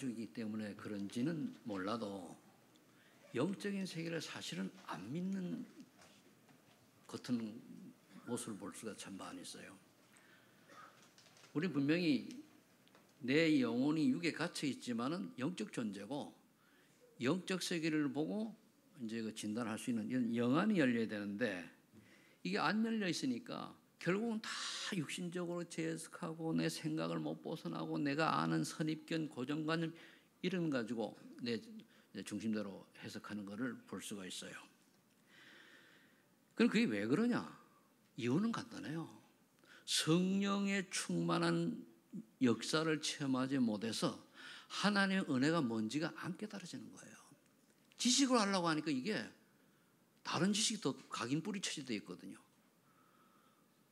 가족이기 때문에 그런지는 몰라도 영적인 세계를 사실은 안 믿는 겉은 모습을 볼 수가 참 많이 있어요. 우리 분명히 내 영혼이 육에 갇혀 있지만은 영적 존재고 영적 세계를 보고 이제 그 진단할 수 있는 이런 영안이 열려야 되는데 이게 안 열려 있으니까 결국은 다 육신적으로 재해석하고 내 생각을 못 벗어나고 내가 아는 선입견, 고정관념 이런 가지고 내 중심대로 해석하는 것을 볼 수가 있어요. 그럼 그게 왜 그러냐? 이유는 간단해요. 성령의 충만한 역사를 체험하지 못해서 하나님의 은혜가 뭔지가 안 깨달아지는 거예요. 지식으로 하려고 하니까 이게 다른 지식이 더 각인 뿌리쳐져 있거든요.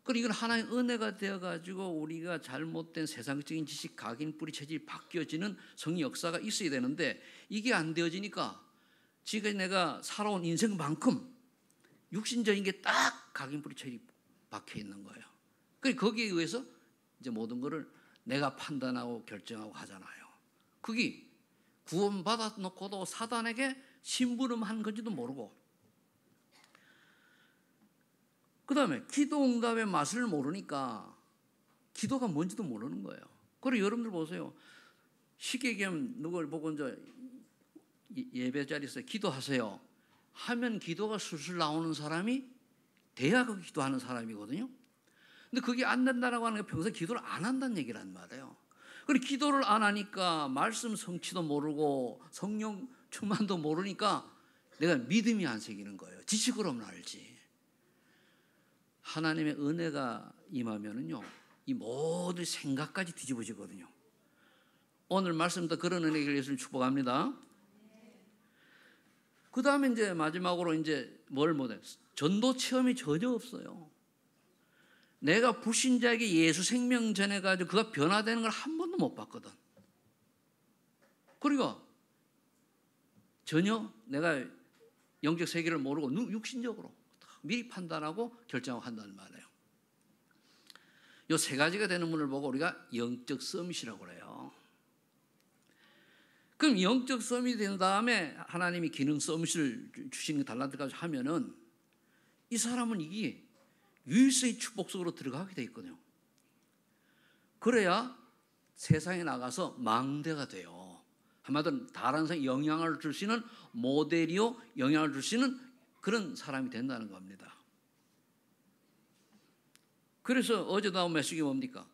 그리고 이건 하나님의 은혜가 되어가지고 우리가 잘못된 세상적인 지식, 각인 뿌리쳐지 바뀌어지는 성령 역사가 있어야 되는데 이게 안 되어지니까 지금 내가 살아온 인생만큼 육신적인 게 딱 각인 뿌리쳐지 박혀 있는 거예요. 그러니까 거기에 의해서 이제 모든 것을 내가 판단하고 결정하고 하잖아요. 그게 구원받아 놓고도 사단에게 심부름한 건지도 모르고 그 다음에 기도 응답의 맛을 모르니까 기도가 뭔지도 모르는 거예요. 그리고 여러분들 보세요. 쉽게 얘기하면 누굴 보고 이제 예배 자리에서 기도하세요 하면 기도가 술술 나오는 사람이 돼야 그 기도하는 사람이거든요. 근데 그게 안 된다라고 하는 게 평소에 기도를 안 한다는 얘기란 말이에요. 그리고 기도를 안 하니까 말씀 성취도 모르고 성령 충만도 모르니까 내가 믿음이 안 생기는 거예요. 지식으로만 알지. 하나님의 은혜가 임하면은요, 이 모든 생각까지 뒤집어지거든요. 오늘 말씀도 그런 은혜를 예수님 축복합니다. 그 다음에 이제 마지막으로 이제 뭘 못해? 전도 체험이 전혀 없어요. 내가 불신자에게 예수 생명 전해가지고 그가 변화되는 걸 한 번도 못 봤거든. 그리고 전혀 내가 영적 세계를 모르고 육신적으로 미리 판단하고 결정하고 한다는 말이에요. 이 세 가지가 되는 분을 보고 우리가 영적 서밋이라고 그래요. 그럼 영적 서밋이 된 다음에 하나님이 기능 서밋을 주시는 달란트까지 하면은 이 사람은 이게 유일성의 축복 속으로 들어가게 돼 있거든요. 그래야 세상에 나가서 망대가 돼요. 한마디로 다른 사람에 영향을 줄 수 있는 모델이요, 영향을 줄 수 있는 그런 사람이 된다는 겁니다. 그래서 어제 나온 메시지가 뭡니까?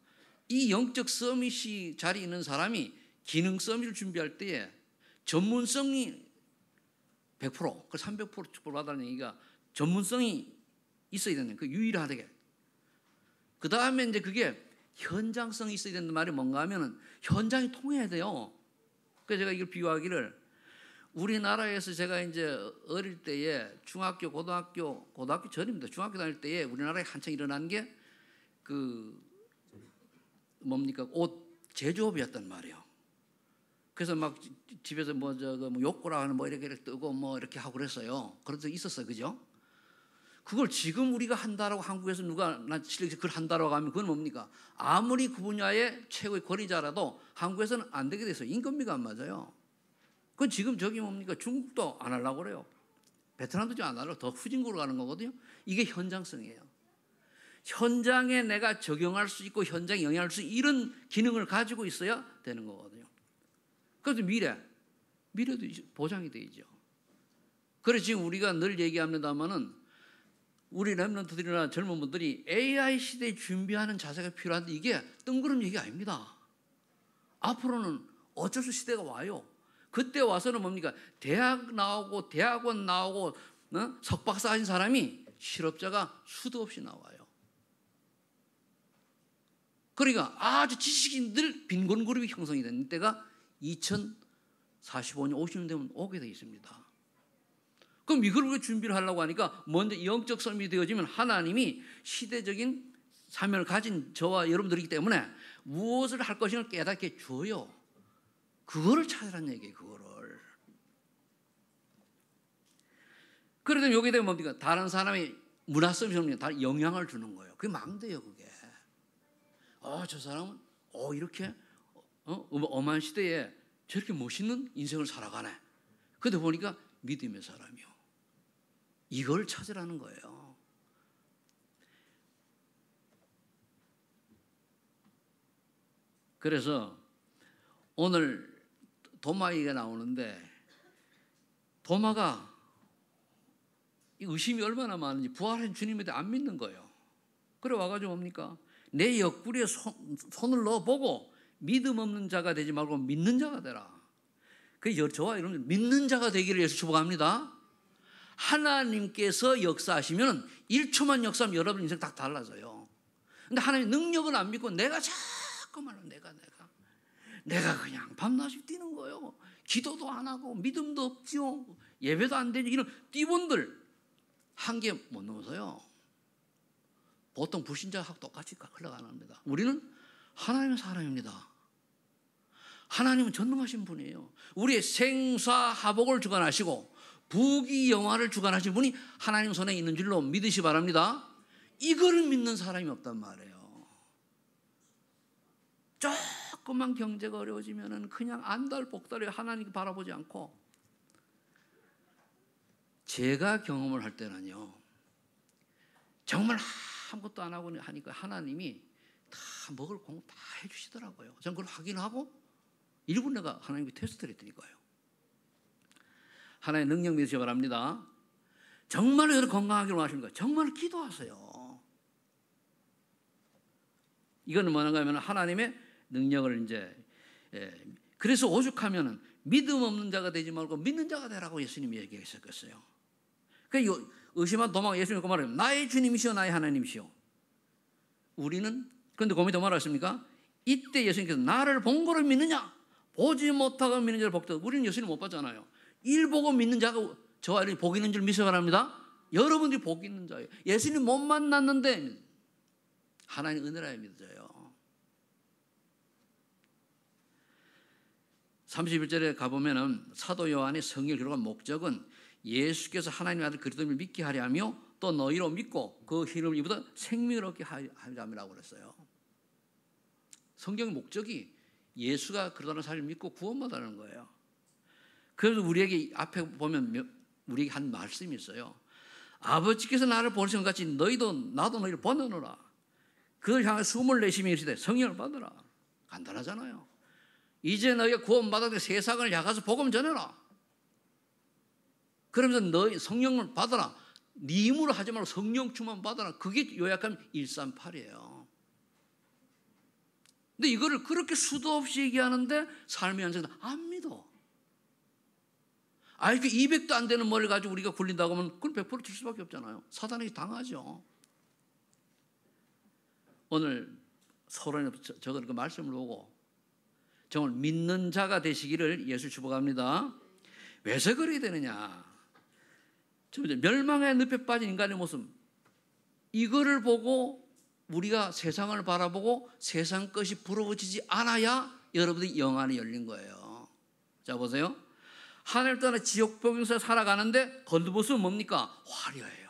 이 영적 서밋이 자리에 있는 사람이 기능 서밋을 준비할 때에 전문성이 100%, 그 300% 축복받았다는 얘기가 전문성이 있어야 되는 그 유일하게. 그 다음에 이제 그게 현장성이 있어야 되는 말이 뭔가 하면은 현장이 통해야 돼요. 그래서 제가 이걸 비유하기를 우리나라에서 제가 이제 어릴 때에 중학교, 고등학교 전입니다. 중학교 다닐 때에 우리나라에 한창 일어난 게 그 뭡니까? 옷 제조업이었단 말이에요. 그래서 막 집에서 뭐 욕구라 하는 뭐 이렇게 뜨고 뭐 이렇게 하고 그랬어요. 그런 적 있었어요. 그죠? 그걸 지금 우리가 한다라고 한국에서 누가 나 실력에서 그걸 한다라고 하면 그건 뭡니까? 아무리 그 분야의 최고의 권위자라도 한국에서는 안 되게 돼서 인건비가 안 맞아요. 그건 지금 저기 뭡니까? 중국도 안 하려고 그래요. 베트남도 안 하려고 더 후진국으로 가는 거거든요. 이게 현장성이에요. 현장에 내가 적용할 수 있고 현장에 영향할 수 있는 이런 기능을 가지고 있어야 되는 거거든요. 그래서 미래도 보장이 되죠. 그래서 지금 우리가 늘 얘기합니다마는 우리 랩런트들이나 젊은 분들이 AI 시대에 준비하는 자세가 필요한데 이게 뜬구름 얘기 아닙니다. 앞으로는 어쩔 수 시대가 와요. 그때 와서는 뭡니까? 대학 나오고 대학원 나오고 석박사 하신 사람이 실업자가 수도 없이 나와요. 그러니까 아주 지식이 늘 빈곤그룹이 형성이 되는 때가 2045년, 50년 되면 오게 되어 있습니다. 그럼 이걸 우리가 준비를 하려고 하니까 먼저 영적 섬이 되어지면 하나님이 시대적인 사명을 가진 저와 여러분들이기 때문에 무엇을 할 것인가를 깨닫게 줘요. 그거를 찾으라는 얘기예요. 그거를. 그러다 여기에 되면 뭡니까? 다른 사람이 문화섬이 다 영향을 주는 거예요. 그게 망대예요. 그게. 저 사람은 이렇게 어마한 시대에 저렇게 멋있는 인생을 살아가네. 근데 보니까 믿음의 사람이요. 이걸 찾으라는 거예요. 그래서 오늘 도마 얘기가 나오는데, 도마가 의심이 얼마나 많은지 부활한 주님에 대해 안 믿는 거예요. 그래 와가지고 뭡니까? 내 옆구리에 손을 넣어보고 믿음 없는 자가 되지 말고 믿는 자가 되라. 그래서 저와 여러분 믿는 자가 되기를 예수 축복합니다. 하나님께서 역사하시면 1초만 역사하면 여러분 인생 딱 달라져요. 근데 하나님 능력은 안 믿고 내가 자꾸만 내가 그냥 밤낮이 뛰는 거예요. 기도도 안 하고 믿음도 없죠. 예배도 안 되죠. 이런 띠본들 한계 못 넘어서요. 보통 불신자하고 똑같이 흘러가는 겁니다. 우리는 하나님의 사람입니다. 하나님은 전능하신 분이에요. 우리의 생사하복을 주관하시고 부귀영화를 주관하신 분이 하나님 손에 있는 줄로 믿으시 바랍니다. 이거를 믿는 사람이 없단 말이에요. 조금만 경제가 어려워지면 그냥 안달복달에 하나님 바라보지 않고, 제가 경험을 할 때는요, 정말 아무것도 안 하고 하니까 하나님이 다 먹을 공 다 해주시더라고요. 저는 그걸 확인하고 1분 내가 하나님께 테스트를 했더니까요. 하나님의 능력 믿으시기 바랍니다. 정말로 여러분 건강하기를 원하시는 거예요. 정말 기도하세요. 이거는 뭐냐면 하면 하나님의 능력을 이제, 그래서 오죽하면은 믿음 없는 자가 되지 말고 믿는 자가 되라고 예수님이 얘기했었겠어요. 그 의심한 도마가 예수님 그 말을 나의 주님이시오 나의 하나님이시오. 우리는 그런데 고민이 더 뭐라 했습니까? 이때 예수님께서 나를 본 거를 믿느냐? 보지 못하고 믿는 자를 복도. 우리는 예수님 못 봤잖아요. 일 보고 믿는 자가 저와 여러분이 복 있는 줄 믿으시기 바랍니다. 여러분들이 복 있는 자예요. 예수님 못 만났는데 하나님 은혜라에 믿어져요. 31절에 가보면은 사도 요한의 성경을 기록한 목적은 예수께서 하나님의 아들 그리스도를 믿게 하려 하며 또 너희로 믿고 그 이름을 입어서 생명을 얻게 하려고 그랬어요. 성경의 목적이 예수가 그러다는 사실을 믿고 구원받아라는 거예요. 그래서 우리에게 앞에 보면 우리에게 한 말씀이 있어요. 아버지께서 나를 보내신 것 같이 너희도 나도 너희를 보내노라. 그를 향해 숨을 내쉬며 이르시되 성령을 받으라. 간단하잖아요. 이제 너희가 구원받아서 세상을 향해서 복음 전해라. 그러면서 너희 성령을 받아라. 네 힘으로 하지 말고 성령 충만 받아라. 그게 요약하면 138이에요. 근데 이거를 그렇게 수도 없이 얘기하는데 삶의 현장에서 안 믿어. 그 200도 안 되는 머리를 가지고 우리가 굴린다고 하면 그건 100% 줄 수밖에 없잖아요. 사단에게 당하죠. 오늘 서론에 적은 그 말씀을 보고 정말 믿는 자가 되시기를 예수 축복합니다. 왜서 그래야 되느냐? 멸망의 늪에 빠진 인간의 모습, 이거를 보고 우리가 세상을 바라보고 세상 것이 부러워지지 않아야 여러분들이 영안이 열린 거예요. 자 보세요. 하늘 떠나 지옥 복용서 살아가는데 겉모습은 뭡니까? 화려해요.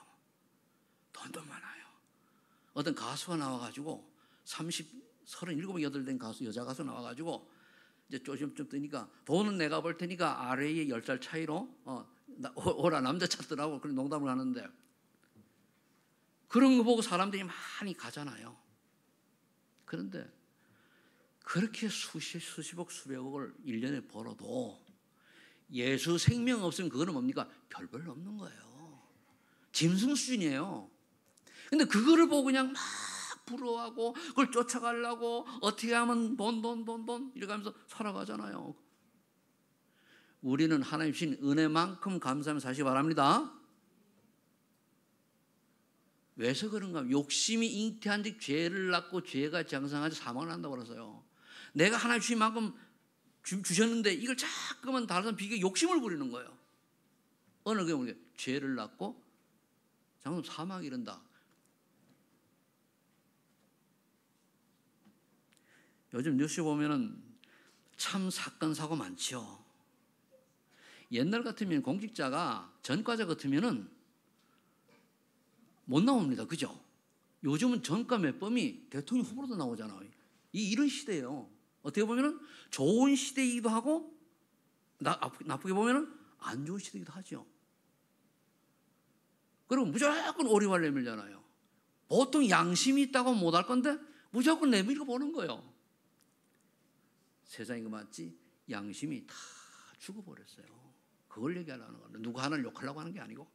돈도 많아요. 어떤 가수가 나와가지고 37, 8 된 가수, 여자 가수 나와가지고 이제 좀 뜨니까 돈은 내가 벌 테니까 아래에 10살 차이로 오라 남자 찾더라고. 그런 농담을 하는데 그런 거 보고 사람들이 많이 가잖아요. 그런데 그렇게 수십억 수백억을 1년에 벌어도 예수 생명 없으면 그거는 뭡니까? 별별 없는 거예요. 짐승 수준이에요. 근데 그거를 보고 그냥 막 부러워하고 그걸 쫓아가려고 어떻게 하면 돈 이렇게 하면서 살아가잖아요. 우리는 하나님 주신 은혜만큼 감사하며 사시기 바랍니다. 왜서 그런가? 욕심이 잉태한 즉 죄를 낳고 죄가 장성하지 사망을 한다고 그래서요. 내가 하나님 주신 만큼 주셨는데 이걸 자꾸만 다른 사람 비교 욕심을 부리는 거예요. 어느 경우에 죄를 낳고 장성 사망이 이른다. 요즘 뉴스 보면은 참 사건 사고 많죠. 옛날 같으면 공직자가 전과자 같으면은 못 나옵니다. 그죠? 요즘은 전과 몇 범이 대통령 후보로도 나오잖아요. 이런 시대예요. 어떻게 보면은 좋은 시대이기도 하고 나쁘게 보면은 안 좋은 시대이기도 하죠. 그리고 무조건 오리발 내밀잖아요. 보통 양심이 있다고 못할 건데 무조건 내밀고 보는 거예요. 세상이 그 맞지? 양심이 다 죽어버렸어요. 그걸 얘기하려는 겁니다. 누구 하나를 욕하려고 하는 게 아니고.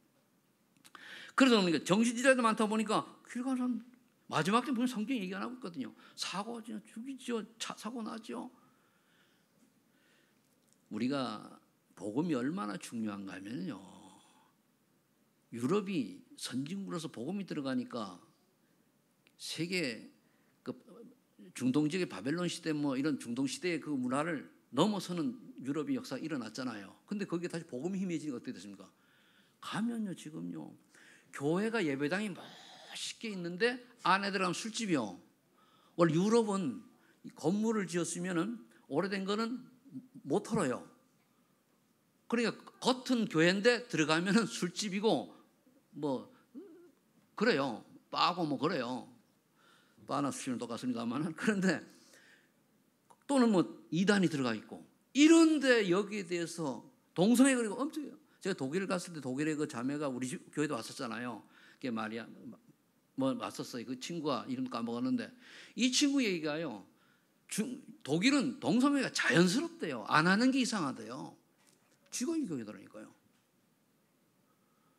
그러다 보니까 정신지자도 많다 보니까 길 가는 사람 마지막 때 보면 성경이 얘기 안 하고 있거든요. 사고 죽이죠. 사고 나죠. 우리가 복음이 얼마나 중요한가 하면요. 유럽이 선진국으로서 복음이 들어가니까 세계 그 중동 지역의 바벨론 시대 뭐 이런 중동 시대의 그 문화를 넘어서는 유럽의 역사가 일어났잖아요. 근데 거기에 다시 복음이 힘해지니까 어떻게 됐습니까? 가면요 지금요 교회가 예배당이 멋있게 있는데 안에 들어가면 술집이요. 원래 유럽은 건물을 지었으면은 오래된 거는 못 털어요. 그러니까 겉은 교회인데 들어가면은 술집이고 뭐 그래요. 바고 뭐 그래요. 바나 수시는 똑같습니다만은 그런데 또는 뭐 이단이 들어가 있고 이런데 여기에 대해서 동성애 그리고 엄청 제가 독일 갔을 때 독일의 그 자매가 우리 집 교회도 왔었잖아요. 그게 마리아 뭐 왔었어요. 그 친구가 이름 까먹었는데 이 친구 얘기가요. 독일은 동성애가 자연스럽대요. 안 하는 게 이상하대요. 쥐가 이 교회더라니까요.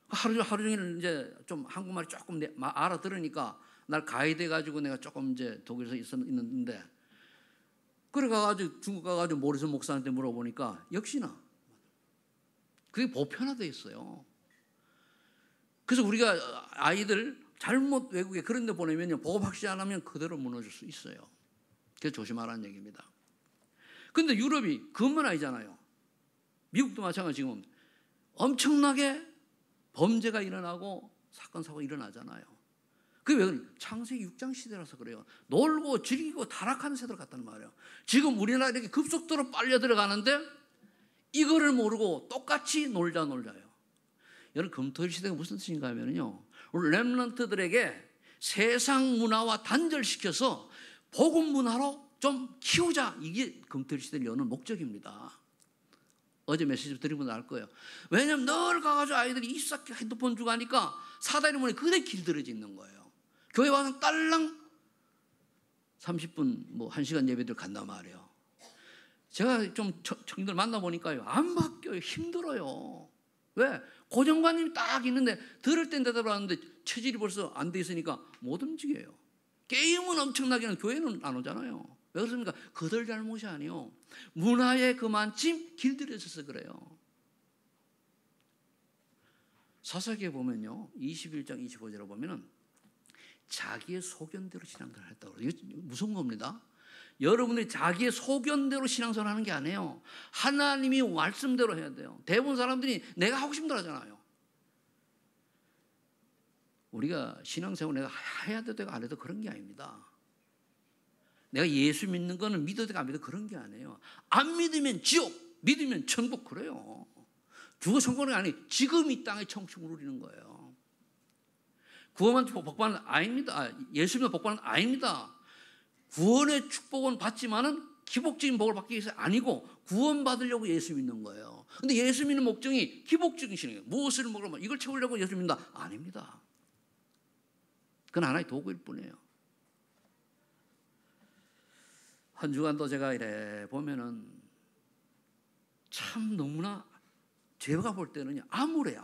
하루 종일 이제 좀 한국말이 조금 알아들으니까 날 가이드 해가지고 내가 조금 이제 독일에서 있는데 그래 가가지고 중국 가가지고 모리슨 목사한테 물어보니까 역시나 그게 보편화되어 있어요. 그래서 우리가 아이들 잘못 외국에 그런 데 보내면요 복음 확실히 안 하면 그대로 무너질 수 있어요. 그래서 조심하라는 얘기입니다. 근데 유럽이 그것만 아니잖아요. 미국도 마찬가지 지금 엄청나게 범죄가 일어나고 사건 사고가 일어나잖아요. 그게 왜 그래? 창세기 6장 시대라서 그래요. 놀고 즐기고 타락하는 세대로 갔단 말이에요. 지금 우리나라 이렇게 급속도로 빨려 들어가는데 이거를 모르고 똑같이 놀자요. 여러분 금토일 시대가 무슨 뜻인가 하면요. 우리 렘넌트들에게 세상 문화와 단절시켜서 복음 문화로 좀 키우자. 이게 금토일 시대를 여는 목적입니다. 어제 메시지 드린 분들 알 거예요. 왜냐하면 늘 가가지고 아이들이 이싹 핸드폰 주고 하니까 사다리 문에 그대 길들여져 있는 거예요. 교회 와서 딸랑 30분 뭐 1시간 예배들 간단 말이에요. 제가 좀 청년들 만나보니까요. 안 바뀌어요. 힘들어요. 왜? 고정관념이 딱 있는데 들을 땐 대답을 하는데 체질이 벌써 안 돼 있으니까 못 움직여요. 게임은 엄청나게 하는 교회는 안 오잖아요. 왜 그렇습니까? 그들 잘못이 아니요. 문화에 그만큼 길들여져서 그래요. 사사기에 보면요. 21장 25절에 보면은 자기의 소견대로 신앙생활을 했다고 그래요. 이거 무서운 겁니다. 여러분들이 자기의 소견대로 신앙생활을 하는 게 아니에요. 하나님이 말씀대로 해야 돼요. 대부분 사람들이 내가 하고 싶은 대로 하잖아요. 우리가 신앙생활 내가 해야 되고 안 해도 그런 게 아닙니다. 내가 예수 믿는 거는 믿어도 되고 안 믿어도 그런 게 아니에요. 안 믿으면 지옥, 믿으면 천국 그래요. 죽어 천국이 아니 지금 이 땅에 천국을 누리는 거예요. 구원만 복받는 아닙니다. 예수 믿는 복받는 아닙니다. 구원의 축복은 받지만은 기복적인 복을 받기 위해서 아니고 구원 받으려고 예수 믿는 거예요. 근데 예수 믿는 목적이 기복적인 신앙이에요. 무엇을 먹으면 이걸 채우려고 예수 믿는다? 아닙니다. 그건 하나의 도구일 뿐이에요. 한 주간도 제가 이래 보면은 참 너무나 제가 볼 때는 암울해.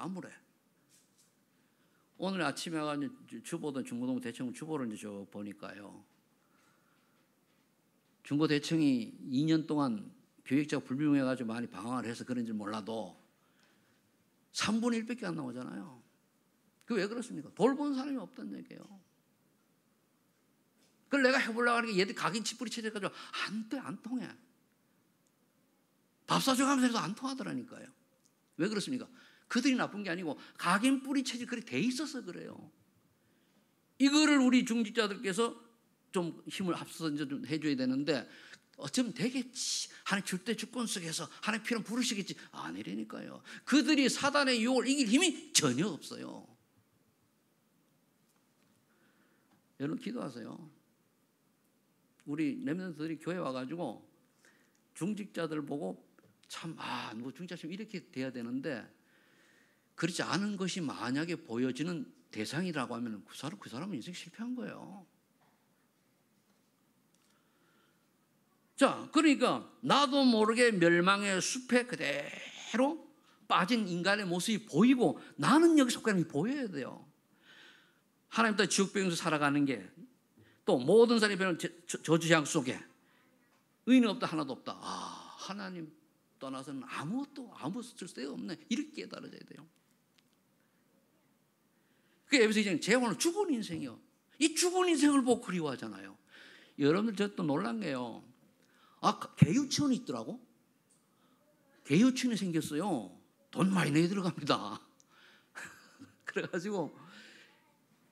오늘 아침에 가서 주보던 중고동 대청 주보를 이제 보니까요. 중고대청이 2년 동안 교육자가 불분명해가지고 많이 방황을 해서 그런지 몰라도 3분의 1밖에 안 나오잖아요. 그게 왜 그렇습니까? 돌보는 사람이 없다는 얘기예요. 그걸 내가 해보려고 하는 게 얘들 각인 치뿌리 체제가지고 안 통해. 밥 사줘 가면서 해도 안 통하더라니까요. 왜 그렇습니까? 그들이 나쁜 게 아니고 각인 뿌리 체제 그렇게 돼 있어서 그래요. 이거를 우리 중직자들께서 좀 힘을 합쳐서 이제 좀 해줘야 되는데 어쩌면 되겠지. 하나님 절대 주권 속에서 하나님 필요는 부르시겠지. 아니라니까요. 그들이 사단의 유혹을 이길 힘이 전혀 없어요. 여러분 기도하세요. 우리 렘넌트들이 교회 와가지고 중직자들 보고 참, 누구 중자심 이렇게 돼야 되는데 그렇지 않은 것이 만약에 보여지는 대상이라고 하면 그 사람은 인생 실패한 거예요. 자, 그러니까 나도 모르게 멸망의 숲에 그대로 빠진 인간의 모습이 보이고 나는 여기 속하는 게 보여야 돼요. 하나님 따라 지옥배경에서 살아가는 게 또 모든 사람이 배우는 저주향 속에 의인은 없다 하나도 없다. 하나님 떠나서는 아무것도 아무 쓸데가 없네. 이렇게 깨달아져야 돼요. 그 에베소 2장 재혼은 죽은 인생이요. 이 죽은 인생을 보고 그리워하잖아요. 여러분들 저 또 놀란 게요. 개유치원이 있더라고. 개유치원이 생겼어요. 돈 많이 내야 들어갑니다. 그래가지고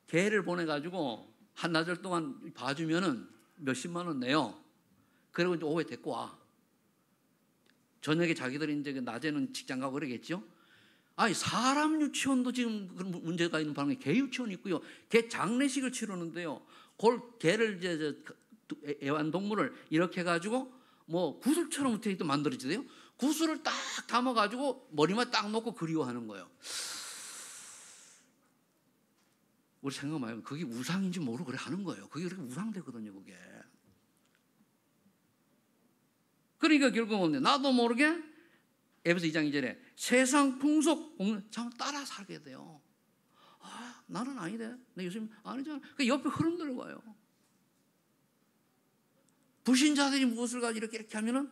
개를 보내가지고 한나절 동안 봐주면은 몇십만 원 내요. 그리고 이제 오후에 데리고 와. 저녁에 자기들이 이제 낮에는 직장 가고 그러겠죠. 사람 유치원도 지금 그런 문제가 있는 바람에 개 유치원이 있고요. 개 장례식을 치르는데요. 그걸 개를 이제 애완동물을 이렇게 해가지고 뭐 구슬처럼 어떻게 또 만들어지대요. 구슬을 딱 담아가지고 머리만 딱 놓고 그리워하는 거예요. 우리 생각 말고 그게 우상인지 모르고 그래 하는 거예요. 그게 그렇게 우상되거든요, 그게. 그러니까 결국은 나도 모르게 에베소 2장 2절에 세상 풍속 참 따라 살게 돼요. 나는 아니래. 내 예수님 아니잖아. 그 옆에 흐름들을 와요. 불신자들이 무엇을 가지고 이렇게 하면은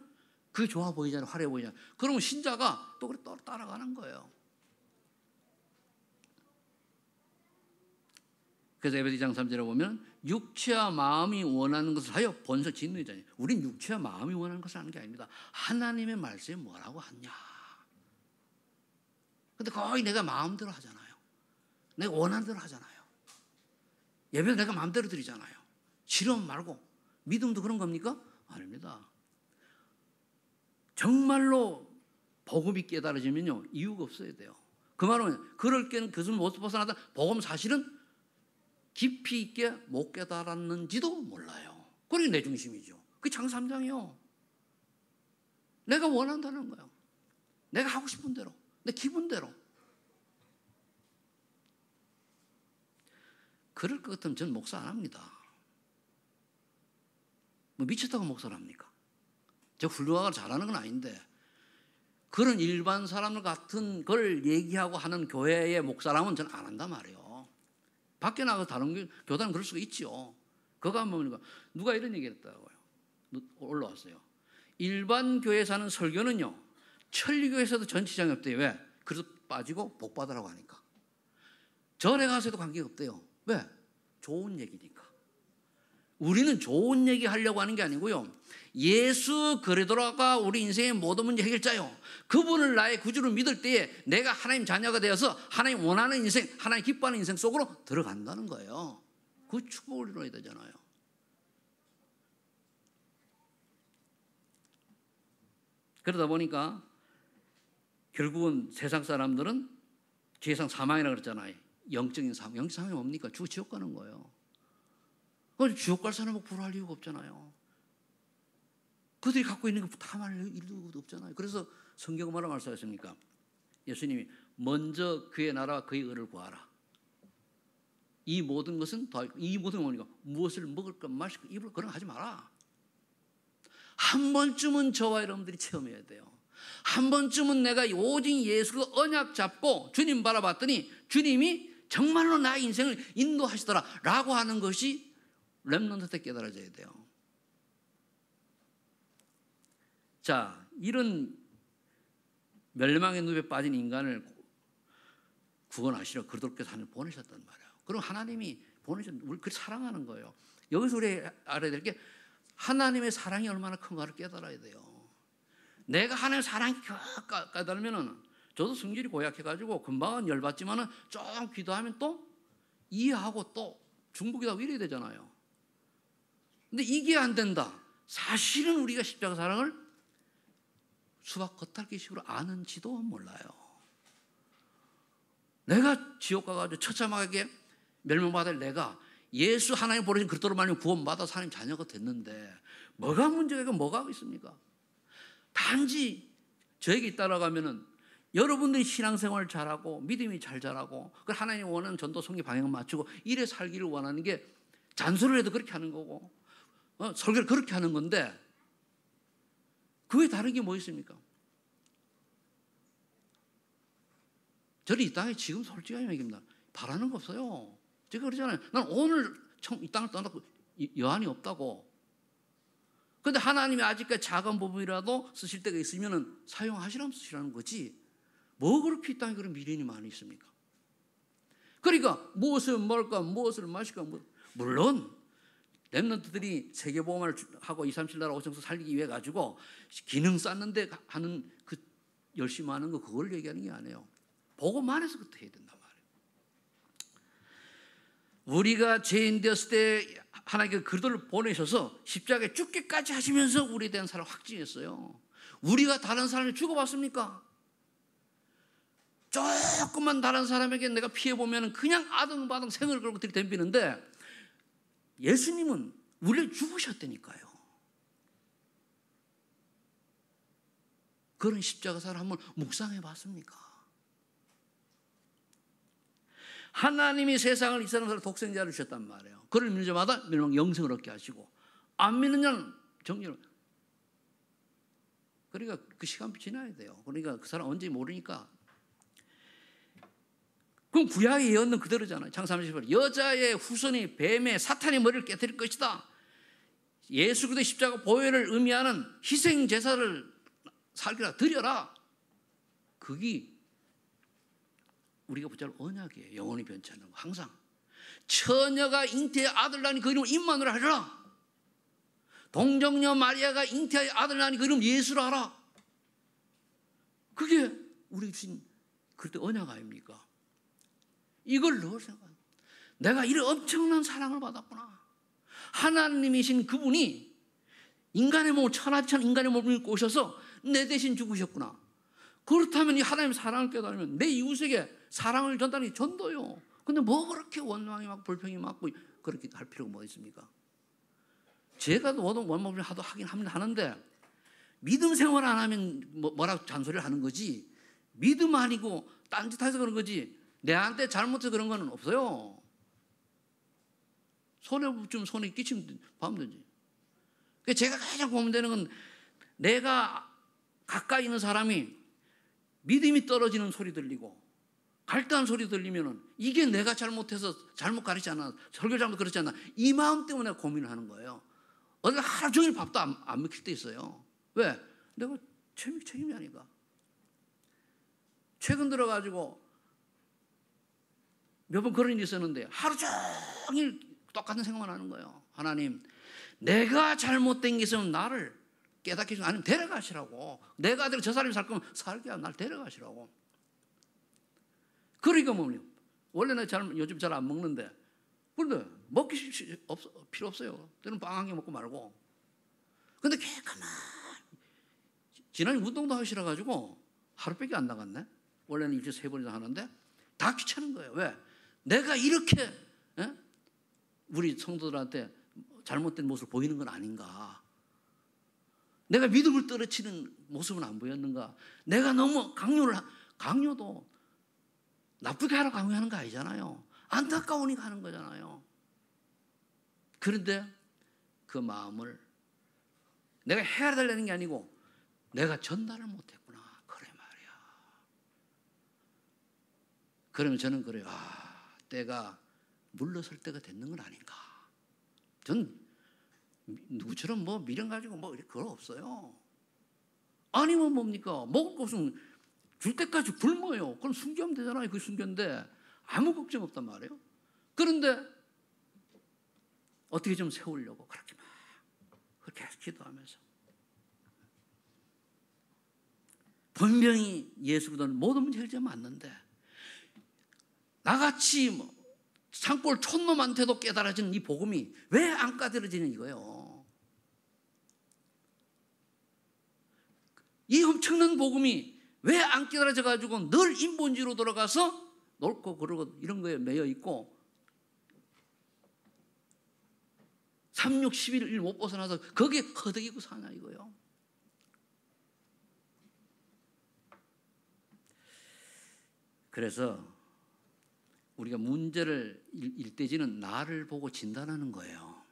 그게 좋아 보이잖아요. 화려해 보이잖아요. 그러면 신자가 또 그래 따라가는 거예요. 그래서 에베소 2장 3절에 보면 육체와 마음이 원하는 것을 하여 본서 짓는 자니 우린 육체와 마음이 원하는 것을 하는 게 아닙니다. 하나님의 말씀이 뭐라고 하냐. 근데 거의 내가 마음대로 하잖아요. 내가 원하는 대로 하잖아요. 예배도 내가 마음대로 드리잖아요. 실험 말고. 믿음도 그런 겁니까? 아닙니다. 정말로 복음이 깨달아지면요 이유가 없어야 돼요. 그 말은 그럴 때는 그것을 못 벗어나다 복음 사실은 깊이 있게 못 깨달았는지도 몰라요. 그게 내 중심이죠. 그게 장 3장이요. 내가 원한다는 거예요. 내가 하고 싶은 대로, 내 기분대로. 그럴 것 같으면 전 목사 안 합니다. 뭐 미쳤다고 목사를 합니까? 저 훌륭하고 잘하는 건 아닌데 그런 일반 사람들 같은 걸 얘기하고 하는 교회의 목사라면 저는 안 한단 말이에요. 밖에 나가서 다른 교단은 그럴 수가 있죠. 그거 한번 보니까 누가 이런 얘기를 했다고요. 올라왔어요. 일반 교회에 사는 설교는요 천리교에서도 전치장이 없대요. 왜? 그래서 빠지고 복 받으라고 하니까. 절에 가서도 관계가 없대요. 왜? 좋은 얘기니까. 우리는 좋은 얘기 하려고 하는 게 아니고요. 예수 그리스도가 우리 인생의 모든 문제 해결자요. 그분을 나의 구주로 믿을 때에 내가 하나님 자녀가 되어서 하나님 원하는 인생, 하나님 기뻐하는 인생 속으로 들어간다는 거예요. 그 축복을 이뤄야 되잖아요. 그러다 보니까 결국은 세상 사람들은 지상 사망이라고 그랬잖아요. 영적인 사망. 영적인 사망이 뭡니까? 지옥 가는 거예요. 그걸 지옥 갈 사람은 불화할 이유가 없잖아요. 그들이 갖고 있는 거 다 말할 이유도 없잖아요. 그래서 성경은 뭐라 말씀하십니까? 예수님이 먼저 그의 나라와 그의 의를 구하라. 이 모든 것은 이 모든 뭐니까 무엇을 먹을 것, 마실 것, 입을 것 그런 거 하지 마라. 한 번쯤은 저와 여러분들이 체험해야 돼요. 한 번쯤은 내가 오직 예수로 언약 잡고 주님 바라봤더니 주님이 정말로 나의 인생을 인도하시더라 라고 하는 것이 렘넌트 때 깨달아져야 돼요. 자, 이런 멸망의 늪에 빠진 인간을 구원하시려 그리스도께서 하나님 보내셨단 말이에요. 그럼 하나님이 보내셨는데 우리 그렇게 사랑하는 거예요. 여기서 우리 알아야 될 게 하나님의 사랑이 얼마나 큰가를 깨달아야 돼요. 내가 하나님의 사랑이 깨달으면은 저도 성질이 고약해가지고 금방은 열받지만은 좀 기도하면 또 이해하고 또 중보기도하고 이래야 되잖아요. 근데 이게 안 된다. 사실은 우리가 십자가 사랑을 수박 겉핥기식으로 아는지도 몰라요. 내가 지옥 가가지고 처참하게 멸망받을 내가 예수 하나님 보내신 그리스도로 말미암아 구원받아서 하나님 자녀가 됐는데 뭐가 문제가 있고 뭐가 있습니까? 단지 저에게 따라가면은 여러분들이 신앙생활을 잘하고 믿음이 잘 자라고 하나님 원하는 전도 성리 방향 맞추고 이래 살기를 원하는 게 잔소리를 해도 그렇게 하는 거고 설교를 그렇게 하는 건데 그게 다른 게 뭐 있습니까? 저는 이 땅에 지금 솔직하게 얘기합니다. 바라는 거 없어요. 제가 그러잖아요. 난 오늘 처음 이 땅을 떠나고 여한이 없다고. 그런데 하나님이 아직까지 작은 부분이라도 쓰실 때가 있으면 사용하시라면 쓰시라는 거지. 뭐 그렇게 이 땅에 그런 미련이 많이 있습니까? 그러니까 무엇을 먹을까 무엇을 마실까 물론 렘넌트들이 세계보험을 하고 2, 3, 7 나라 오셔서 살기 위해 가지고 기능 쌓는데 하는 그 열심히 하는 거 그걸 얘기하는 게 아니에요. 복음만 해서 그렇게 해야 된단 말이에요. 우리가 죄인 되었을 때 하나님께서 그들을 보내셔서 십자가에 죽기까지 하시면서 우리에 대한 사랑을 확증했어요. 우리가 다른 사람을 죽어봤습니까? 조금만 다른 사람에게 내가 피해보면 그냥 아등바등 생을 걸고 들이댐비는데 예수님은 우리를 죽으셨다니까요. 그런 십자가사를 한번 묵상해 봤습니까? 하나님이 세상을 이 사람을 독생자를 주셨단 말이에요. 그를 믿는 자마다 영생을 얻게 하시고 안 믿는 자는 정죄를. 그러니까 그 시간이 지나야 돼요. 그러니까 그 사람 언제 모르니까. 그럼 구약의 예언은 그대로잖아요. 창세기 30절 여자의 후손이 뱀의 사탄의 머리를 깨뜨릴 것이다. 예수 그리스도의 십자가 보혈을 의미하는 희생 제사를 살기라 드려라. 그게 우리가 붙잡을 언약이에요. 영원히 변치 않는 거. 항상 처녀가 잉태의 아들 낳으니 그 이름을 임마누엘 하리라. 동정녀 마리아가 잉태의 아들 낳으니 그 이름 예수라 하라. 그게 우리 주신 그때 언약 아닙니까? 이걸 넣을 생각. 내가 이런 엄청난 사랑을 받았구나. 하나님이신 그분이 인간의 몸을 천하천 인간의 몸을 입고 오셔서 내 대신 죽으셨구나. 그렇다면 이 하나님의 사랑을 깨달으면 내 이웃에게 사랑을 전달하는 게 전도요. 근데 뭐 그렇게 원망이 막 불평이 많고 그렇게 할 필요가 뭐 있습니까? 제가 원망을 하도 하긴 하는데 믿음 생활 안 하면 뭐라고 잔소리를 하는 거지. 믿음 아니고 딴짓해서 그런 거지. 내한테 잘못해서 그런 건 없어요. 손에 끼치면 봐면 되지. 제가 가장 고민되는 건 내가 가까이 있는 사람이 믿음이 떨어지는 소리 들리고 갈등한 소리 들리면은 이게 내가 잘못해서 잘못 가르치지 않아, 설교 잘못 그렇지 않아, 이 마음 때문에 내가 고민을 하는 거예요. 어느 하루 종일 밥도 안 먹힐 때 있어요. 왜? 내가 책임이 아니까. 최근 들어가지고 몇 번 그런 일이 있었는데 하루 종일 똑같은 생각만 하는 거예요. 하나님, 내가 잘못된 게 있으면 나를 깨닫게 해주면 아니면 데려가시라고. 내가 저 사람이 살 거면 살게 하고 날 데려가시라고. 그러니까 뭐냐, 원래 내가 요즘 잘 안 먹는데 그런데 먹기 필요 없어요. 때는 빵 한 개 먹고 말고. 근데 가만 지난해 운동도 하기 싫어가지고 하루밖에 안 나갔네. 원래는 일주일에 3번이나 하는데 다 귀찮은 거예요. 왜? 내가 이렇게 우리 성도들한테 잘못된 모습을 보이는 건 아닌가? 내가 믿음을 떨어뜨리는 모습은 안 보였는가? 내가 너무 강요도 나쁘게 하라고 강요하는 거 아니잖아요. 안타까우니까 하는 거잖아요. 그런데 그 마음을 내가 해달라는 게 아니고 내가 전달을 못했구나. 그래 말이야. 그러면 저는 그래요. 때가 물러설 때가 됐는 건 아닌가. 전 누구처럼 미련 가지고 그거 없어요. 아니면 뭡니까? 먹을 거 없으면 줄 때까지 굶어요. 그럼 숨기면 되잖아요. 그게 숨겼는데 아무 걱정 없단 말이에요. 그런데 어떻게 좀 세우려고 그렇게 막 그렇게 기도하면서 분명히 예수 그리스도는 모든 문제 해결제 맞는데 나같이 산골 촌놈한테도 깨달아지는 이 복음이 왜 안 깨달아지는 이거예요. 이 엄청난 복음이 왜 안 깨달아져 가지고 늘 인본주의로 돌아가서 놀고 그러고 이런 거에 매여 있고 3, 6, 11일 못 벗어나서 거기에 허덕이고 사냐 이거예요. 그래서 우리가 문제를 일대지는 나를 보고 진단하는 거예요.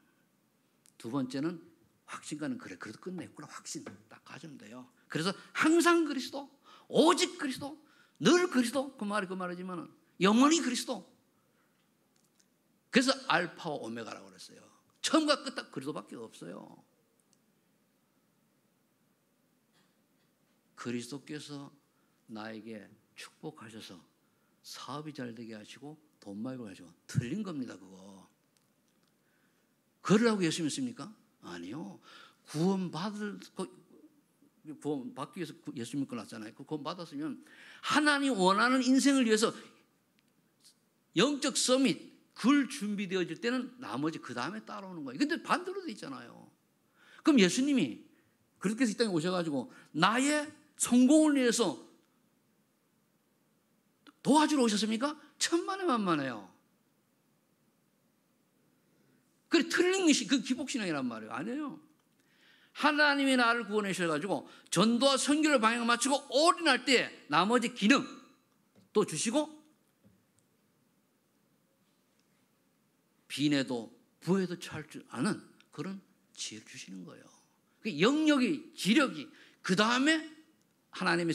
두 번째는 확신과는 그래, 그래도 끝냈구나, 확신 딱 가지면 돼요. 그래서 항상 그리스도, 오직 그리스도, 늘 그리스도, 그 말이지만 영원히 그리스도. 그래서 알파와 오메가라고 그랬어요. 처음과 끝 다 그리스도밖에 없어요. 그리스도께서 나에게 축복하셔서 사업이 잘 되게 하시고 돈 많이 벌게 하시고, 틀린 겁니다. 그거 그러라고 예수 믿습니까? 아니요. 구원받기 위해서 예수 믿고 났잖아요. 그 구원 받았으면 하나님 원하는 인생을 위해서 영적 서밋 글 준비되어질 때는 나머지 그 다음에 따라오는 거예요. 근데 반대로 돼 있잖아요. 그럼 예수님이 그렇게 해서 이 땅에 오셔가지고 나의 성공을 위해서 도와주러 오셨습니까? 천만에 만만해요. 그게 틀린 것이 그 기복신앙이란 말이에요. 아니에요. 하나님이 나를 구원해 주셔가지고 전도와 선교를 방향을 맞추고 올인할 때 나머지 기능 또 주시고 빈에도 부에도 처할 줄 아는 그런 지혜를 주시는 거예요. 그 영역이, 지력이, 그 다음에 하나님의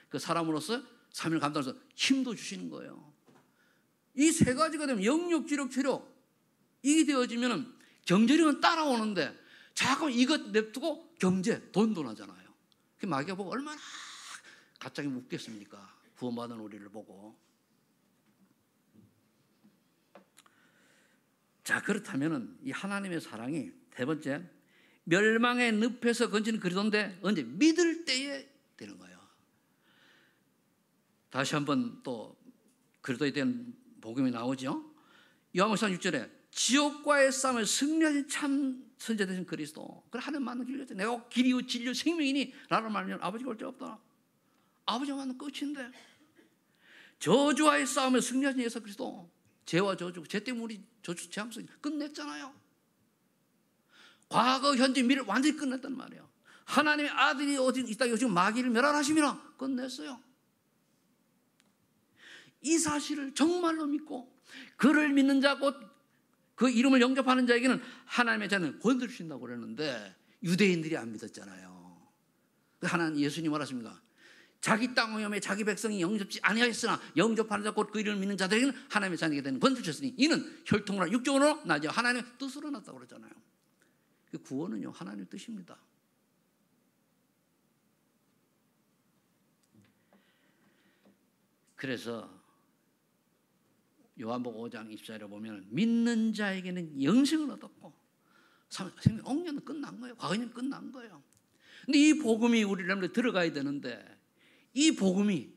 그 사람으로서 삶을 감당해서 힘도 주시는 거예요. 이 세 가지가 되면 영역, 지력, 체력 이게 되어지면 경제력은 따라오는데 자꾸 이것 냅두고 경제, 돈도 나잖아요. 그 마귀가 보고 얼마나 갑자기 웃겠습니까? 구원받은 우리를 보고. 자, 그렇다면 이 하나님의 사랑이 세 번째, 멸망의 늪에서 건지는 그리스도인데 언제? 믿을 때에 되는 거예요. 다시 한번 또 그리스도에 대한 복음이 나오죠. 요한복음 6절에 지옥과의 싸움을 승리하신 참 선지 되신 그리스도. 그래 하나님 만난 길이죠. 내가 길이요 진리요 생명이니 라는 말이면 아버지가 올 데 없다. 아버지가 만난 끝인데 저주와의 싸움을 승리하신 예수 그리스도. 죄와 저주, 죄 때문에 우리 저주 죄함성 끝냈잖아요. 과거, 현재, 미래 완전히 끝냈단 말이에요. 하나님의 아들이 어디 이 땅에 오시고 마귀를 멸하심이라 끝냈어요. 이 사실을 정말로 믿고 그를 믿는 자 곧 그 이름을 영접하는 자에게는 하나님의 자는 권세를 주신다고 그랬는데 유대인들이 안 믿었잖아요. 하나님 예수님 뭐라십니까? 자기 땅 오염에 자기 백성이 영접지 아니하였으나 영접하는 자 곧 그 이름을 믿는 자들에게는 하나님의 자녀가 되는 권세를 주셨으니 이는 혈통으로 육적으로 나지 하나님의 뜻으로 났다고 그랬잖아요. 그 구원은요 하나님의 뜻입니다. 그래서 요한복음 5장 24절에 보면 믿는 자에게는 영생을 얻었고 생명 옹년은 끝난 거예요. 과거는 끝난 거예요. 근데 이 복음이 우리를 들어가야 되는데 이 복음이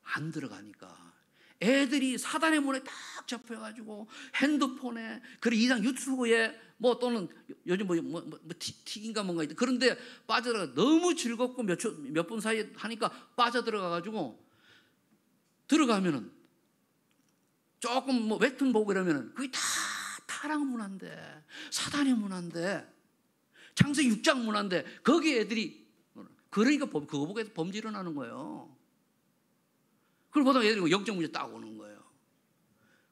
안 들어가니까 애들이 사단의 문에 딱 잡혀가지고 핸드폰에 그리고 이상 유튜브에 뭐 또는 요즘 틱인가 뭔가 있다. 그런데 빠져들어가 너무 즐겁고 몇 분 사이에 하니까 빠져들어가가지고 들어가면은 조금 뭐 웹툰 보고 이러면은 그게 다 타락 문화인데 사단의 문화인데 창세기 6장 문화인데 거기에 애들이 그러니까 그거 보고 범죄 일어나는 거예요. 그걸 보다가 애들이 영적 문제 딱 오는 거예요.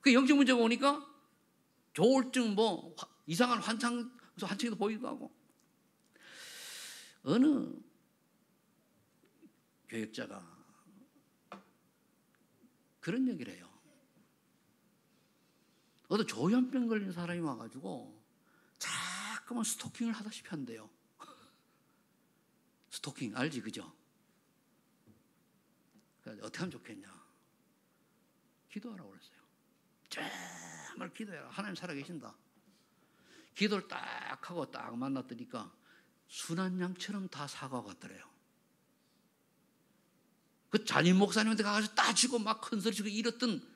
그 영적 문제가 오니까 조울증 뭐 이상한 환청도 보이기도 하고 어느 교역자가 그런 얘기를 해요. 어떤 조현병 걸린 사람이 와가지고 자꾸만 스토킹을 하다시피 한대요. 스토킹 알지 그죠? 그래서 어떻게 하면 좋겠냐? 기도하라고 그랬어요. 정말 기도해라. 하나님 살아계신다. 기도를 딱 하고 딱 만났더니까 순한 양처럼 다 사과가 왔더래요. 그 잔임 목사님한테 가가지고 따지고 막 큰소리 치고 이랬던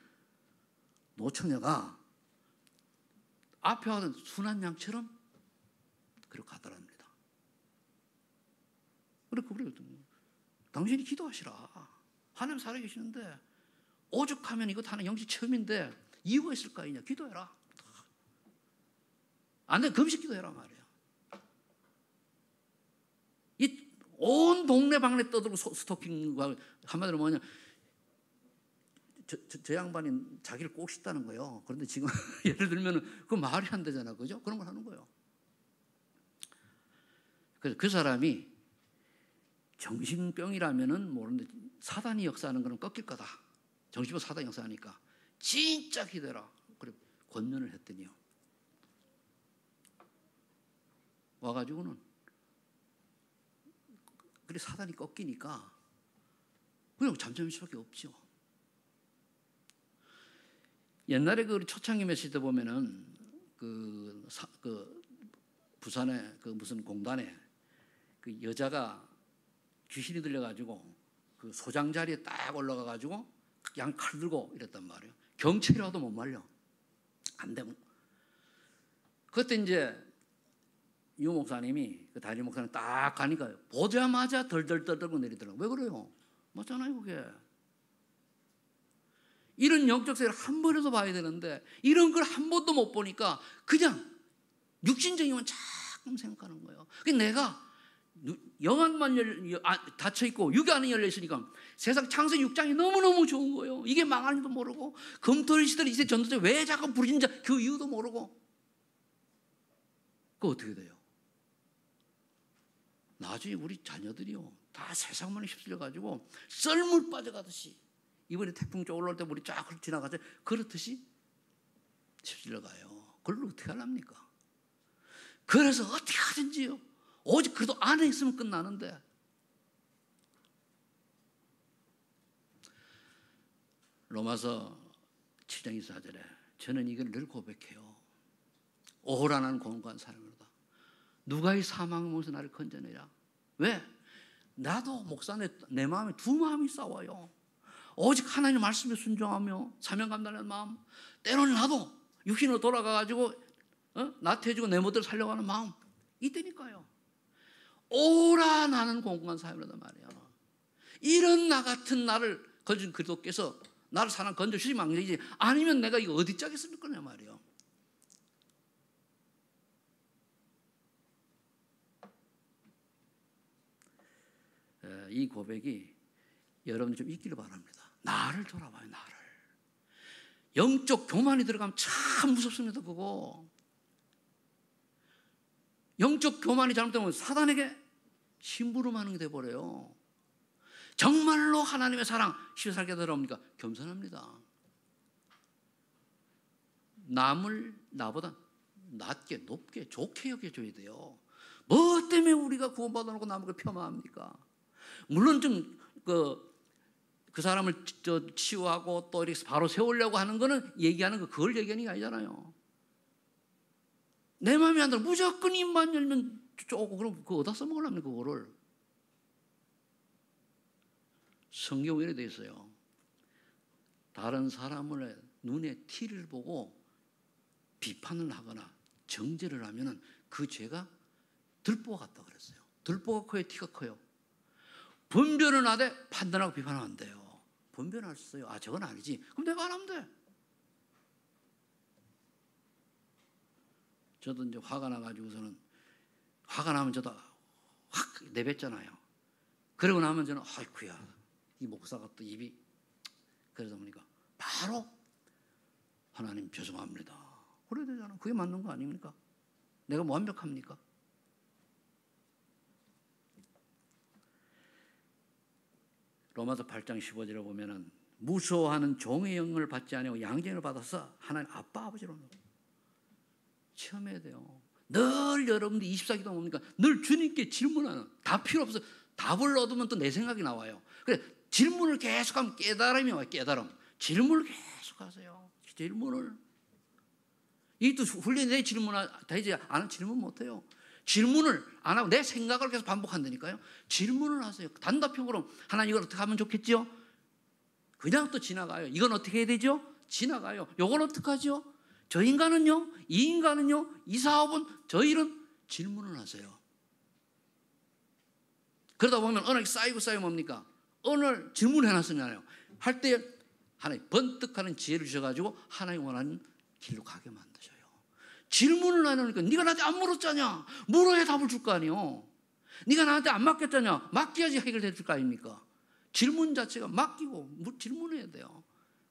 노처녀가 앞에 와서 순한 양처럼 그렇게 하더랍니다. 그래, 당신이 기도하시라. 하나님 살아계시는데 오죽하면 이거 하는 영식 처음인데 이유가 있을 거 아니냐. 기도해라. 안 돼, 금식 기도해라 말이에요. 이 온 동네 방네 떠들고 스토킹과 한마디로 뭐냐. 저 양반이 자기를 꼭 씻다는 거예요. 그런데 지금 예를 들면 그 말이 안 되잖아, 그죠? 그런 걸 하는 거예요. 그래서 그 사람이 정신병이라면은 모르는데 사단이 역사하는 거는 꺾일 거다. 정신병 사단이 역사하니까 진짜 기대라. 그래 권면을 했더니요. 와가지고는 그래 사단이 꺾이니까 그냥 잠잠할 수밖에 없죠. 옛날에 그 초창기 메시지 때 보면은 그 부산에 그 무슨 공단에 그 여자가 귀신이 들려가지고 그 소장 자리에 딱 올라가가지고 양 칼 들고 이랬단 말이에요. 경찰이 와도 못 말려. 안 되면. 그때 이제 유 목사님이 그 다리 목사님 딱 가니까 보자마자 덜덜덜 떨고 내리더라고요. 왜 그래요? 맞잖아요, 그게. 이런 영적 세계를 한 번에도 봐야 되는데 이런 걸 한 번도 못 보니까 그냥 육신적이면 자꾸 생각하는 거예요. 내가 영안만 닫혀있고 육이 안에 열려있으니까 세상 창세기 6장이 너무너무 좋은 거예요. 이게 망하는지도 모르고 검토리 시대를 이제 전도자 왜 자꾸 부르는지 그 이유도 모르고 그거 어떻게 돼요? 나중에 우리 자녀들이요 다 세상만 휩쓸려가지고 썰물 빠져가듯이 이번에 태풍 쪽 올라올 때 물이 쫙 지나가서 그렇듯이 휩쓸려가요. 그걸 어떻게 하랍니까? 그래서 어떻게 하든지요. 오직 그래도 안에 있으면 끝나는데. 로마서 7장 24절에 저는 이걸 늘 고백해요. 오호라는 공고한 사람이로다. 누가 이 사망의 몸에서 나를 건져내랴. 왜? 나도 목사 내 마음에 두 마음이 싸워요. 오직 하나님의 말씀에 순종하며 사명 감당하는 마음, 때로는 나도 육신으로 돌아가가지고 나태해지고 내 멋대로 살려고 하는 마음 이때니까요. 오라 나는 공공한 사람이라단 말이야. 이런 나 같은 나를 건진 그리스도께서 나를 사람 건져주시면 안 되지. 아니면 내가 이거 어디 짜겠을 거냐 말이야. 이 고백이 여러분 좀 있기를 바랍니다. 나를 돌아봐요, 나를. 영적 교만이 들어가면 참 무섭습니다, 그거. 영적 교만이 잘못되면 사단에게 심부름하는 게 돼버려요. 정말로 하나님의 사랑, 시살게 들어옵니까? 겸손합니다. 남을 나보다 낮게, 높게, 좋게 여겨줘야 돼요. 뭐 때문에 우리가 구원받아놓고 남을 폄하합니까? 물론 좀 그 사람을 치유하고 또 이렇게 바로 세우려고 하는 거는 얘기하는 거 그걸 얘기하는 게 아니잖아요. 내 마음에 안 들어 무조건 입만 열면 쪼고 그럼 그거 어디다 써먹으려면 그거를. 성경에 이렇게 돼 있어요. 다른 사람을 눈에 티를 보고 비판을 하거나 정죄를 하면은 그 죄가 들보가 같다 그랬어요. 들보가 커요, 티가 커요. 분별은 하되 판단하고 비판하면 안 돼요. 분별할 수 있어요. 아 저건 아니지. 그럼 내가 안 하면 돼. 저도 이제 화가 나가지고서는 화가 나면 저도 확 내뱉잖아요. 그러고 나면 저는 아이쿠야 이 목사가 또 입이 그러다 보니까 바로 하나님 죄송합니다. 그래야 되잖아. 그게 맞는 거 아닙니까? 내가 뭐 완벽합니까? 로마서 8장 15절에 보면은 무서워하는 종의 영을 받지 아니하고 양자를 받아서 하나님 아빠 아버지로 체험해야 돼요. 늘 여러분들 24기도 뭡니까? 늘 주님께 질문하는 다 필요 없어. 답을 얻으면 또 내 생각이 나와요. 그래 질문을 계속하면 깨달음이 와요. 깨달음. 질문을 계속하세요. 질문을. 이또 훈련이 내 질문 되지 않은 질문 못해요. 질문을 안 하고 내 생각을 계속 반복한다니까요. 질문을 하세요. 단답형으로 하나님 이걸 어떻게 하면 좋겠죠? 그냥 또 지나가요. 이건 어떻게 해야 되죠? 지나가요. 이건 어떻게 하죠? 저 인간은요? 이 인간은요? 이 사업은? 저 일은? 질문을 하세요. 그러다 보면 언어가 쌓이고 뭡니까? 언어를 질문해놨으잖아요. 할 때 하나님 번뜩하는 지혜를 주셔가지고 하나님 원하는 길로 가게 만드셔요. 질문을 안 하니까 네가 나한테 안 물었잖냐? 물어야 답을 줄 거 아니에요. 네가 나한테 안 맡겼잖냐? 맡겨야지 해결될 거 아닙니까? 질문 자체가 맡기고 질문해야 돼요.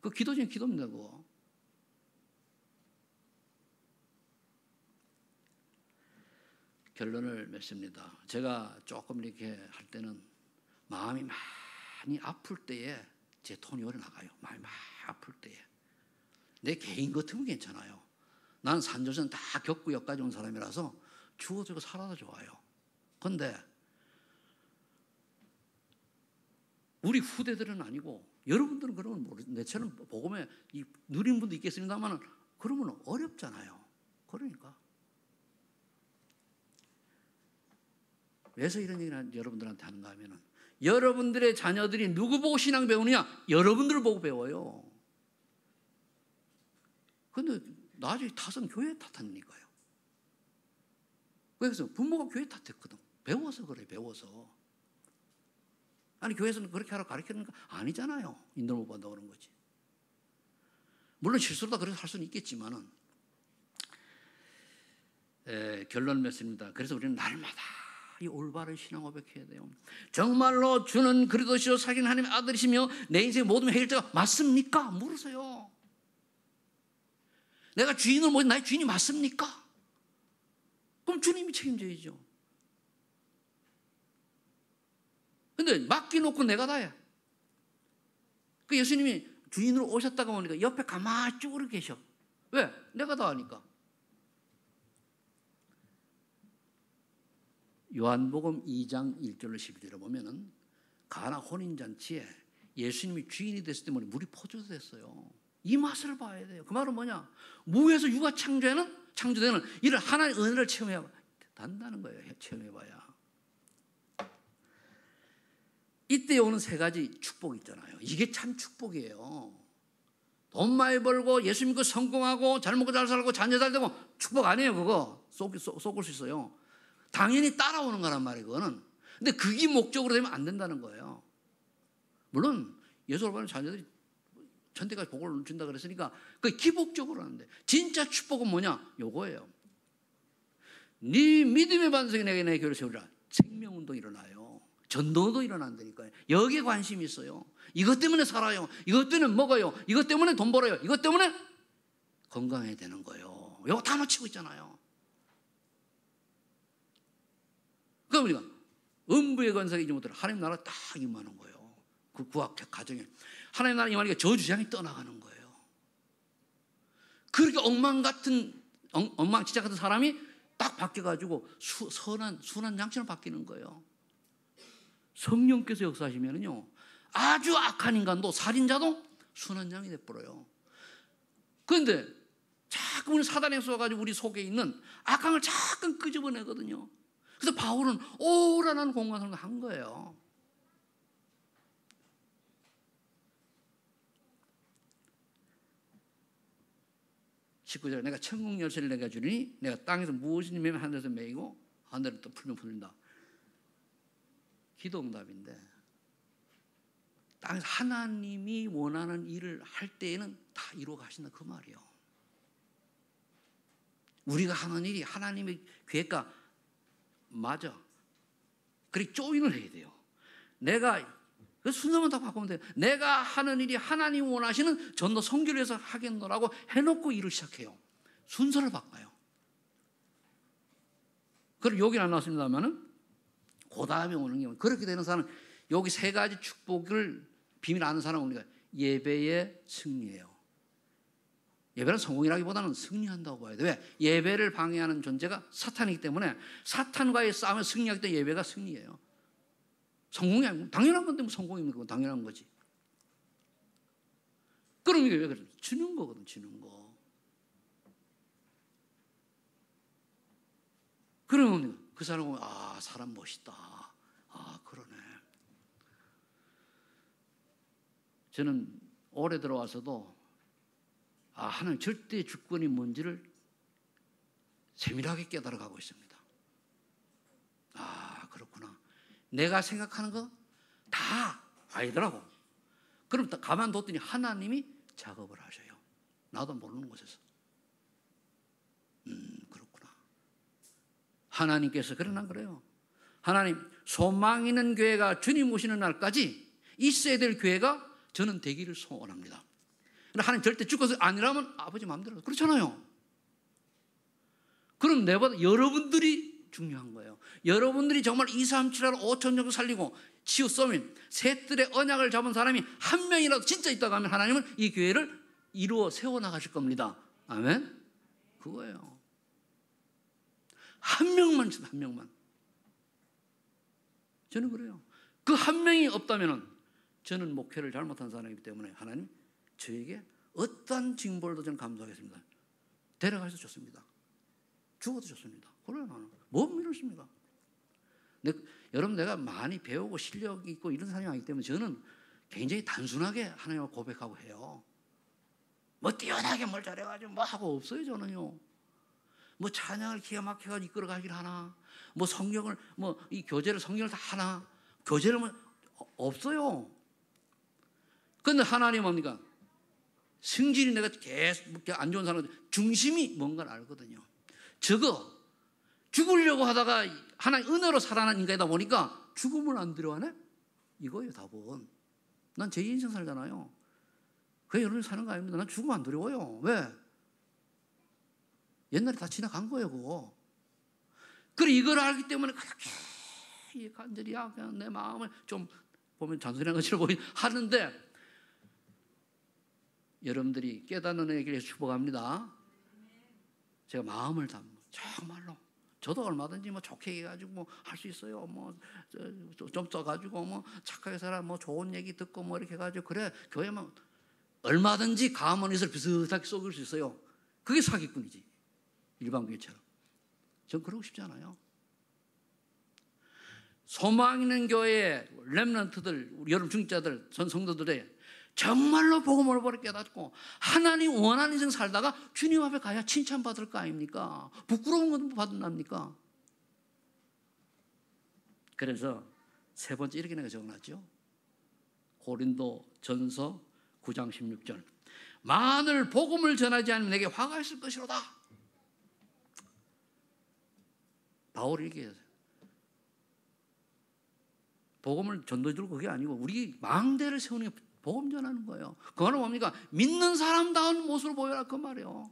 그 기도 중에 기도입니다, 그거. 결론을 맺습니다. 제가 조금 이렇게 할 때는 마음이 많이 아플 때에 제 톤이 오래 나가요. 마음이 막 아플 때에. 내 개인 같으면 괜찮아요. 난 산조선 다 겪고 여기까지 온 사람이라서 죽어도 살아도 좋아요. 그런데 우리 후대들은 아니고 여러분들은 그러면 모르겠어요. 내처럼 복음에 누린 분도 있겠습니다만 그러면 어렵잖아요. 그러니까. 왜서 이런 얘기를 여러분들한테 하는가 하면은 여러분들의 자녀들이 누구 보고 신앙 배우느냐? 여러분들을 보고 배워요. 그런데 나중에 탓은 교회 탓하니까요. 그래서 부모가 교회 탓했거든. 배워서 그래, 배워서. 아니 교회에서는 그렇게 하라고 가르치는 거 아니잖아요. 인도 못 받는다고 그런 거지. 물론 실수로다 그래서 할 수는 있겠지만은 결론 맺습니다. 그래서 우리는 날마다 이 올바른 신앙 고백해야 돼요. 정말로 주는 그리스도시요 살아계신 하나님의 아들이시며 내 인생의 모든 해결자가 맞습니까? 물으세요. 내가 주인을 모신 나의 주인이 맞습니까? 그럼 주님이 책임져야죠. 근데 맡겨놓고 내가 다야. 그 예수님이 주인으로 오셨다가 보니까 옆에 가만히 쭈그려 계셔. 왜? 내가 다 하니까. 요한복음 2장 1절로 12절에 보면은 가나 혼인잔치에 예수님이 주인이 됐을 때 물이 포도주 됐어요. 이 맛을 봐야 돼요. 그 말은 뭐냐? 무에서 유가 창조되는 이를 하나님의 은혜를 체험해야 된다는 거예요. 체험해봐야. 이때 오는 세 가지 축복이 있잖아요. 이게 참 축복이에요. 돈 많이 벌고 예수 믿고 성공하고 잘 먹고 잘 살고 자녀 잘 되고 축복 아니에요. 그거 속을 수 있어요. 당연히 따라오는 거란 말이에요. 그거는. 근데 그게 목적으로 되면 안 된다는 거예요. 물론 예수 받는 자녀들이 천대까지 복을 준다 그랬으니까 그게 기복적으로 하는데 진짜 축복은 뭐냐? 요거예요. 네 믿음의 반석이 내게 내 교회를 세우리라. 생명운동 일어나요. 전도도 일어난다니까요. 여기에 관심이 있어요. 이것 때문에 살아요. 이것 때문에 먹어요. 이것 때문에 돈 벌어요. 이것 때문에 건강해야 되는 거예요. 이거 다 놓치고 있잖아요. 그러니까 우리가 음부의 권세가 이지 못하라. 하나님 나라 딱 임하는 거예요. 그 구약 가정에 하나님 나라 임하니까 저주장이 떠나가는 거예요. 그렇게 엉망진창 같은 사람이 딱 바뀌어가지고 순한 양처럼 바뀌는 거예요. 성령께서 역사하시면요 아주 악한 인간도 살인자도 순한 양이 돼버려요. 그런데 자꾸 사단에 쏘아가지고 우리 속에 있는 악한 걸 자꾸 끄집어내거든요. 그래서 바울은 오라는 공간을 한 거예요. (19절) 내가 천국 열쇠를 내가 주리니 내가 땅에서 무엇이니 매면 하늘에서 매이고 하늘을 또 풀면 풀린다. 기도응답인데 땅에서 하나님이 원하는 일을 할 때에는 다 이루어 가신다 그 말이에요. 우리가 하는 일이 하나님의 계획과 맞아. 그렇게 조인을 해야 돼요. 내가 그 순서만 다 바꾸면 돼요. 내가 하는 일이 하나님 원하시는 전도 선교를 해서 하겠노라고 해놓고 일을 시작해요. 순서를 바꿔요. 그럼 여기는 안 나왔습니다만은 그 다음에 오는 게 그렇게 되는 사람은 여기 세 가지 축복을 비밀 아는 사람은 우리가 예배의 승리예요. 예배는 성공이라기보다는 승리한다고 봐야 돼. 왜? 예배를 방해하는 존재가 사탄이기 때문에 사탄과의 싸움에 승리하기 때문에 예배가 승리예요. 성공이 아니고 당연한 건데 뭐 성공입니까? 당연한 거지. 그럼 이게 왜 그래? 주는 거거든, 주는 거. 그러면 그 사람은 사람 멋있다. 그러네. 저는 올해 들어와서도 하나님 절대 주권이 뭔지를 세밀하게 깨달아가고 있습니다. 그렇구나. 내가 생각하는 거 다 아니더라고. 그럼 가만뒀더니 하나님이 작업을 하셔요. 나도 모르는 곳에서. 그렇구나. 하나님께서 그러나 그래요. 하나님 소망 있는 교회가 주님 오시는 날까지 있어야 될 교회가 저는 되기를 소원합니다. 근데 하나님 절대 죽어서 아니라면 아버지 마음대로. 그렇잖아요. 그럼 내보다 여러분들이 중요한 거예요. 여러분들이 정말 2, 3, 7하로 5천 정도 살리고 치유 서밋 셋들의 언약을 잡은 사람이 한 명이라도 진짜 있다고 하면 하나님은 이 교회를 이루어 세워나가실 겁니다. 아멘? 그거예요. 한 명만 있어도 한 명만. 저는 그래요. 그 한 명이 없다면 저는 목회를 잘못한 사람이기 때문에 하나님 저에게 어떠한 징벌도 저는 감수하겠습니다. 데려가서 좋습니다. 죽어도 좋습니다. 그래요. 나는 뭐 이렇습니까? 여러분 내가 많이 배우고 실력이 있고 이런 사람이 아니기 때문에 저는 굉장히 단순하게 하나님을 고백하고 해요. 뭐 뛰어나게 뭘 잘해가지고 뭐 하고 없어요. 저는요. 뭐 찬양을 기가 막혀가지고 이끌어가길 하나, 뭐 성경을 뭐 이 교재를 성경을 다 하나, 교재를 뭐 없어요. 그런데 하나님 뭡니까? 성질이 내가 계속 안 좋은 사람들 중심이 뭔가를 알거든요. 저거 죽으려고 하다가 하나님 은혜로 살아난 인간이다 보니까 죽음을 안 두려워하네? 이거예요 답은. 난 제 인생 살잖아요. 그게 여러분이 사는 거 아닙니다. 난 죽으면 안 두려워요. 왜? 옛날에 다 지나간 거예요 그거. 그래 이걸 알기 때문에 그렇게 간절히 그냥 내 마음을 좀 보면 잔소리하는 것처럼 하는데 여러분들이 깨닫는 얘기를 축복합니다. 제가 마음을 담고 정말로 저도 얼마든지 뭐 좋게 해가지고 뭐 할 수 있어요. 뭐 좀 써가지고 뭐 착하게 살아 뭐 좋은 얘기 듣고 뭐 이렇게 해가지고 그래 교회만 얼마든지 가문에서 비슷하게 쏘길 수 있어요. 그게 사기꾼이지 일반 교회처럼. 전 그러고 싶지 않아요. 소망 있는 교회의 렘넌트들, 우리 여러분 중직자들, 전 성도들의 정말로 복음을 보고 깨닫고 하나님 원하는 인생 살다가 주님 앞에 가야 칭찬받을 거 아닙니까? 부끄러운 건 받는답니까? 그래서 세 번째 이렇게 내가 적어놨죠. 고린도 전서 9장 16절 만일 복음을 전하지 않으면 내게 화가 있을 것이로다. 바울이 얘기해요. 복음을 전도해주고 그게 아니고 우리 망대를 세우는 게 복음 전하는 거예요. 그거는 뭡니까? 믿는 사람다운 모습으로 보여라 그 말이에요.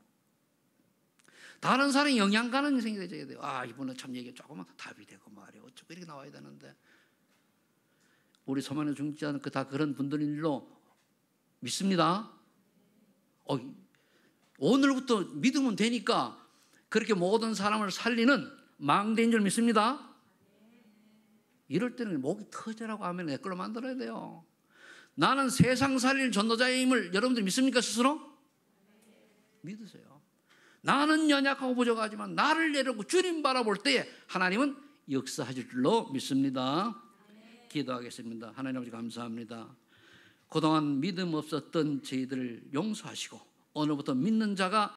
다른 사람이 영향 가는 인생이 되어야 돼요. 아 이번에 참 얘기 조금만 답이 되고 말이에요. 어쩌고 이렇게 나와야 되는데 우리 소망의 중직자는 다 그런 분들인 일로 믿습니다. 오늘부터 믿으면 되니까 그렇게 모든 사람을 살리는 망대인 줄 믿습니다. 이럴 때는 목이 터져라고 하면 내 걸로 만들어야 돼요. 나는 세상 살릴 전도자임을 여러분들 믿습니까 스스로? 믿으세요. 나는 연약하고 부족하지만 나를 내려고 주님 바라볼 때에 하나님은 역사하실 줄로 믿습니다. 기도하겠습니다. 하나님 아버지 감사합니다. 그동안 믿음 없었던 저희들을 용서하시고 오늘부터 믿는 자가